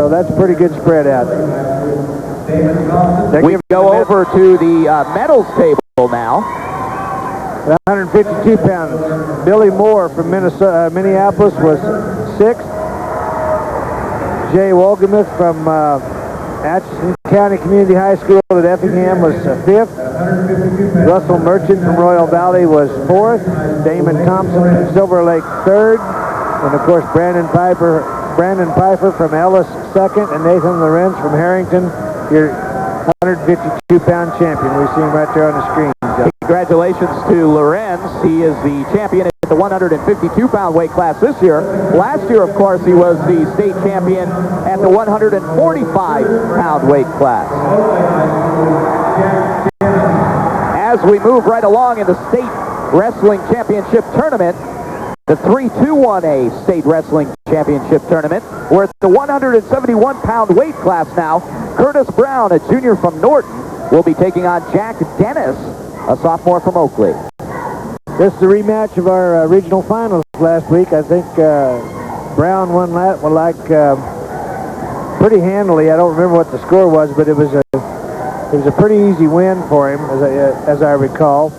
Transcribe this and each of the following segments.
So that's a pretty good spread out. We go over to the medals table now. 152 pounds. Billy Moore from Minneapolis was 6th. Jay Wolgemuth from Atchison County Community High School at Effingham was 5th. Russell Merchant from Royal Valley was 4th. Damon Thompson from Silver Lake 3rd. And of course Brandon Pfeiffer from Ellis 2nd. And Nathan Lorenz from Harrington, your 152-pound champion. We see him right there on the screen. Congratulations to Lorenz. He is the champion at the 152-pound weight class this year. Last year, of course, he was the state champion at the 145-pound weight class. As we move right along in the state wrestling championship tournament, the 3-2-1A state wrestling championship tournament, we're at the 171-pound weight class now. Curtis Brown, a junior from Norton, will be taking on Jack Dennis, a sophomore from Oakley. This is a rematch of our regional finals last week. I think Brown won that pretty handily. I don't remember what the score was, but it was a pretty easy win for him, as I recall.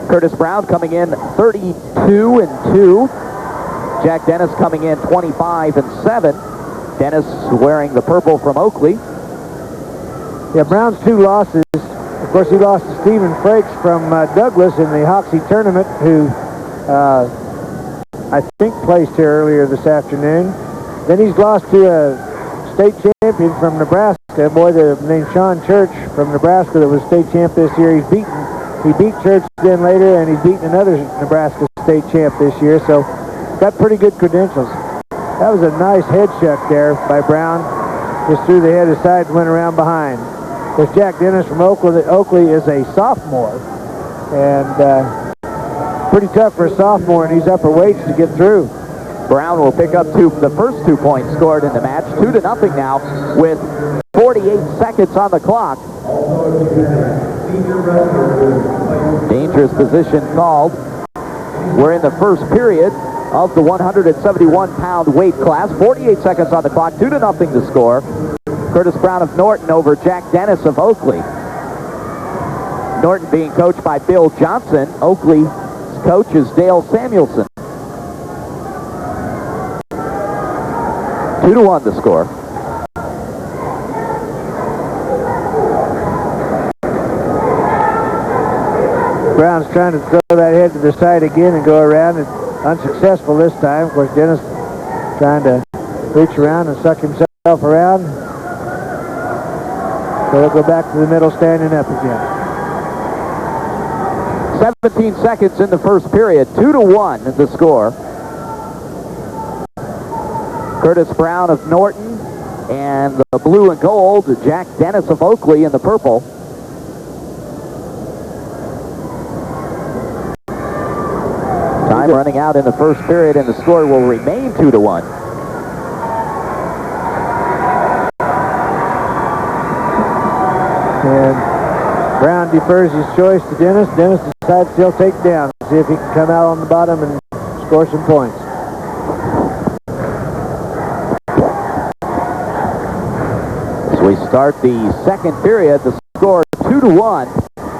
Curtis Brown coming in 32-2. Jack Dennis coming in 25-7. Dennis wearing the purple from Oakley. Yeah, Brown's 2 losses. Of course, he lost to Stephen Frakes from Douglas in the Hoxie tournament, who I think placed here earlier this afternoon. Then he's lost to a state champion from Nebraska, a boy named Sean Church from Nebraska that was state champ this year. He beat Church then later, and he's beaten another Nebraska state champ this year, so got pretty good credentials. That was a nice head shuck there by Brown. Just threw the head aside and went around behind. There's Jack Dennis from Oakley. Oakley is a sophomore, and pretty tough for a sophomore in these upper weights to get through. Brown will pick up the first 2 points scored in the match, 2-0 now, with 48 seconds on the clock. Dangerous position called. We're in the first period of the 171-pound weight class. 48 seconds on the clock, 2-0 to score. Curtis Brown of Norton over Jack Dennis of Oakley. Norton being coached by Bill Johnson. Oakley's coach is Dale Samuelson. 2-1 the score. Brown's trying to throw that head to the side again and go around. It's unsuccessful this time. Of course, Dennis trying to reach around and suck himself around. So he'll go back to the middle, standing up again. 17 seconds in the first period. 2-1 the score. Curtis Brown of Norton and the blue and gold, Jack Dennis of Oakley in the purple. Time running out in the first period, and the score will remain 2-1. And Brown defers his choice to Dennis. Dennis decides he'll take down. See if he can come out on the bottom and score some points. As we start the second period, the score 2-1.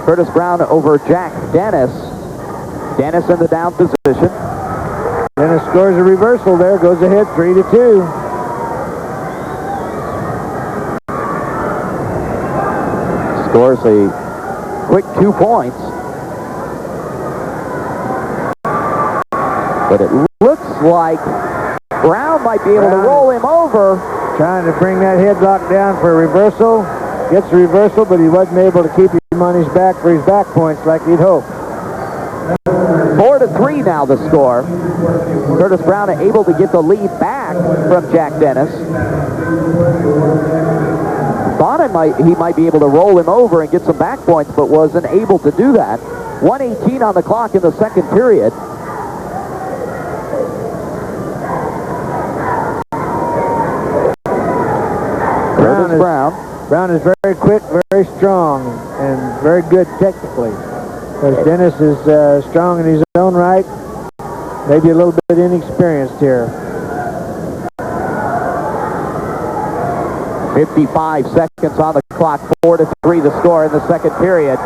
Curtis Brown over Jack Dennis. Dennis in the down position. Dennis scores a reversal there, goes ahead 3-2. Scores a quick 2 points. But it looks like Brown might be able to roll him over. Trying to bring that headlock down for a reversal. Gets a reversal, but he wasn't able to keep him on his back for his back points like he'd hoped. 4-3 now the score. Curtis Brown able to get the lead back from Jack Dennis. Thought he might be able to roll him over and get some back points, but wasn't able to do that. 1:18 on the clock in the second period. Curtis Brown. Brown is very quick, very strong, and very good technically. Because Dennis is strong in his own right, maybe a little bit inexperienced here. 55 seconds on the clock, 4-3 the score in the second period.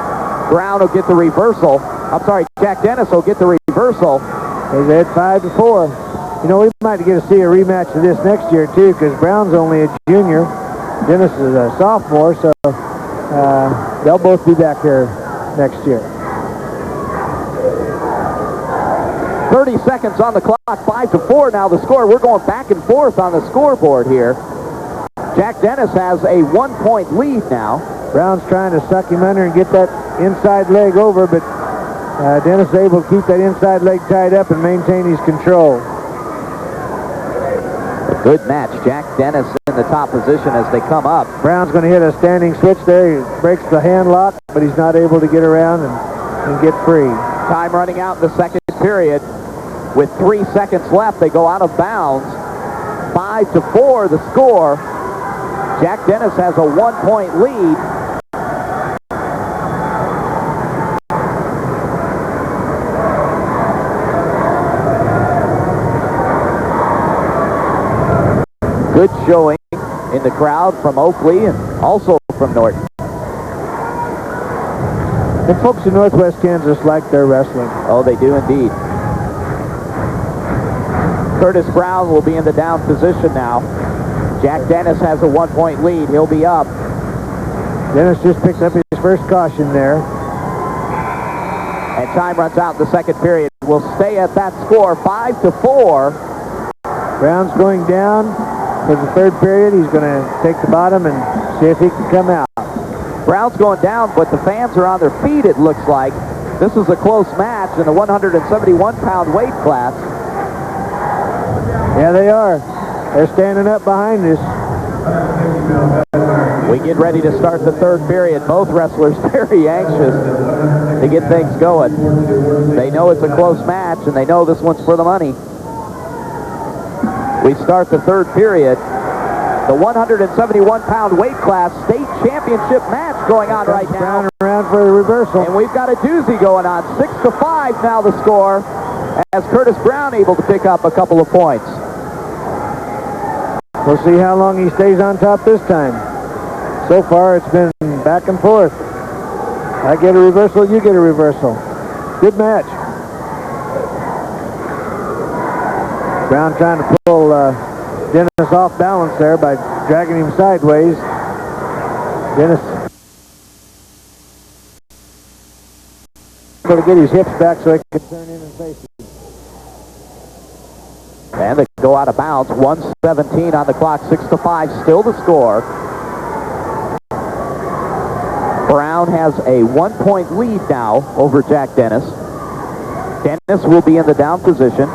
Brown will get the reversal. I'm sorry, Jack Dennis will get the reversal. He's ahead 5-4. You know, we might get to see a rematch of this next year, too, because Brown's only a junior. Dennis is a sophomore, so they'll both be back here next year. 30 seconds on the clock, 5-4 now the score. We're going back and forth on the scoreboard here. Jack Dennis has a 1-point lead now. Brown's trying to suck him under and get that inside leg over, but Dennis is able to keep that inside leg tied up and maintain his control. Good match. Jack Dennis in the top position as they come up. Brown's going to hit a standing switch there. He breaks the hand lock, but he's not able to get around and get free. Time running out in the second period. With 3 seconds left, they go out of bounds. 5-4 the score. Jack Dennis has a 1-point lead. Good showing in the crowd from Oakley and also from Norton. The folks in Northwest Kansas like their wrestling. Oh, they do indeed. Curtis Brown will be in the down position now. Jack Dennis has a 1-point lead. He'll be up. Dennis just picked up his first caution there. And time runs out in the second period. We'll stay at that score, 5-4. Brown's going down for the third period. He's going to take the bottom and see if he can come out. Brown's going down, but the fans are on their feet, it looks like. This is a close match in the 171-pound weight class. Yeah, they are. They're standing up behind us. We get ready to start the third period. Both wrestlers very anxious to get things going. They know it's a close match, and they know this one's for the money. We start the third period. The 171-pound weight class state championship match going on right now. Brown around for the reversal. And we've got a doozy going on. 6-5 now the score, as Curtis Brown able to pick up a couple of points. We'll see how long he stays on top this time. So far, it's been back and forth. I get a reversal, you get a reversal. Good match. Brown trying to pull Dennis off balance there by dragging him sideways. Dennis able to get his hips back so he can turn in and face it. And they go out of bounds. 1:17 on the clock. 6-5 still the score. Brown has a 1-point lead now over Jack Dennis. Dennis will be in the down position.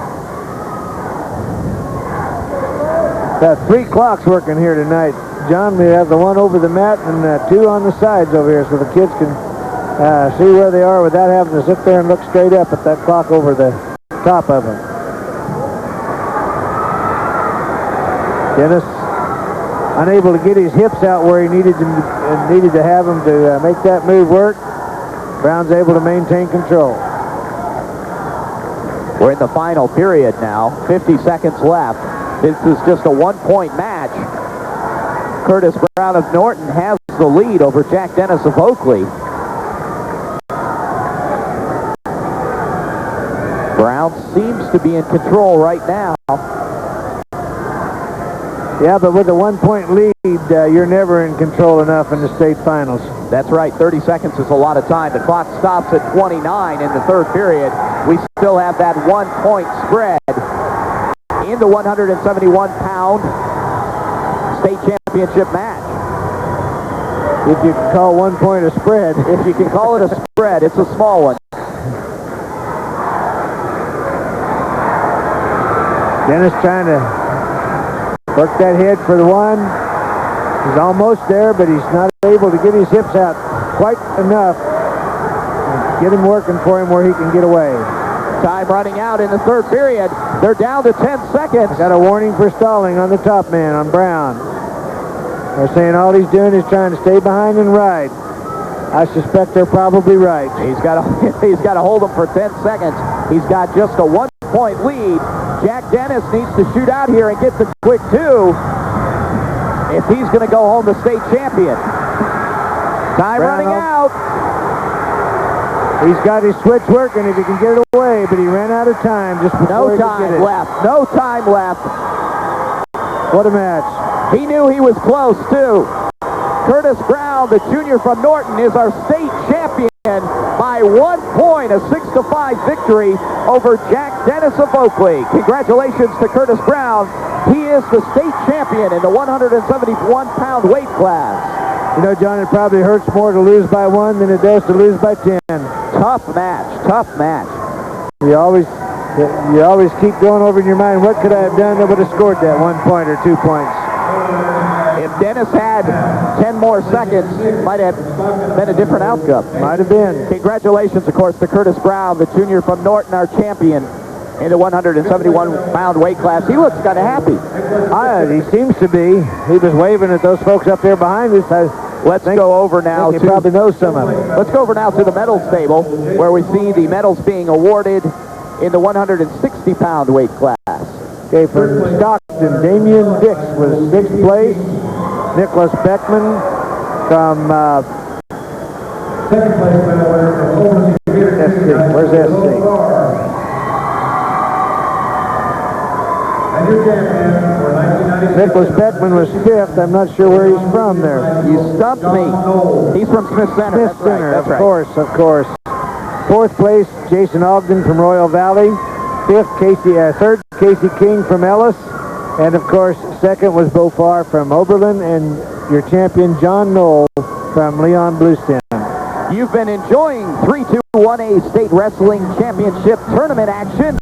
Got 3 clocks working here tonight. John, we have the one over the mat and 2 on the sides over here so the kids can see where they are without having to sit there and look straight up at that clock over the top of them. Dennis unable to get his hips out where he needed to have them to make that move work. Brown's able to maintain control. We're in the final period now. 50 seconds left. This is just a 1-point match. Curtis Brown of Norton has the lead over Jack Dennis of Oakley. Brown seems to be in control right now. Yeah, but with a 1-point lead, you're never in control enough in the state finals. That's right. 30 seconds is a lot of time. The clock stops at 29 in the third period. We still have that 1-point spread in the 171-pound state championship match. If you can call 1 point a spread. If you can call it a spread, it's a small one. Dennis trying to work that head for the one. He's almost there, but he's not able to get his hips out quite enough. Get him working for him where he can get away. Time running out in the third period. They're down to 10 seconds. Got a warning for stalling on the top man, on Brown. They're saying all he's doing is trying to stay behind and ride. I suspect they're probably right. He's got to hold him for 10 seconds. He's got just a 1-point lead. Jack Dennis needs to shoot out here and get the quick 2. if he's going to go home the state champion. Time running out. He's got his switch working if he can get it away, but he ran out of time just before he could get it. No time left. No time left. What a match. He knew he was close, too. Curtis Brown, the junior from Norton, is our state champion by 1 point, a 6-5 victory over Jack Dennis of Oakley. Congratulations to Curtis Brown. He is the state champion in the 171-pound weight class. You know, John, it probably hurts more to lose by 1 than it does to lose by 10. Tough match, tough match. You always keep going over in your mind, what could I have done that would have scored that 1 point or 2 points? If Dennis had 10 more seconds, might have been a different outcome. Might have been. Congratulations, of course, to Curtis Brown, the junior from Norton, our champion in the 171-pound weight class. He looks kind of happy. He seems to be. He was waving at those folks up there behind us. Let's go over now. You probably know some of them. Let's go over now to the medals table, where we see the medals being awarded in the 160-pound weight class. Okay, from Stockton, Damian Dix was 6th place. Nicholas Beckman from second place medal winner from Overseas SC. Where's SC? And your champion for 1996. Nicholas Beckman was 5th. I'm not sure where he's from there. You stumped me. He's from Smith Center. Smith Center, That's right. of course. 4th place, Jason Ogden from Royal Valley. 3rd, Casey King from Ellis. And, of course, 2nd was Beaufort from Oberlin. And your champion, John Knoll from Leon Bluestem. You've been enjoying 3-2-1A State Wrestling Championship Tournament action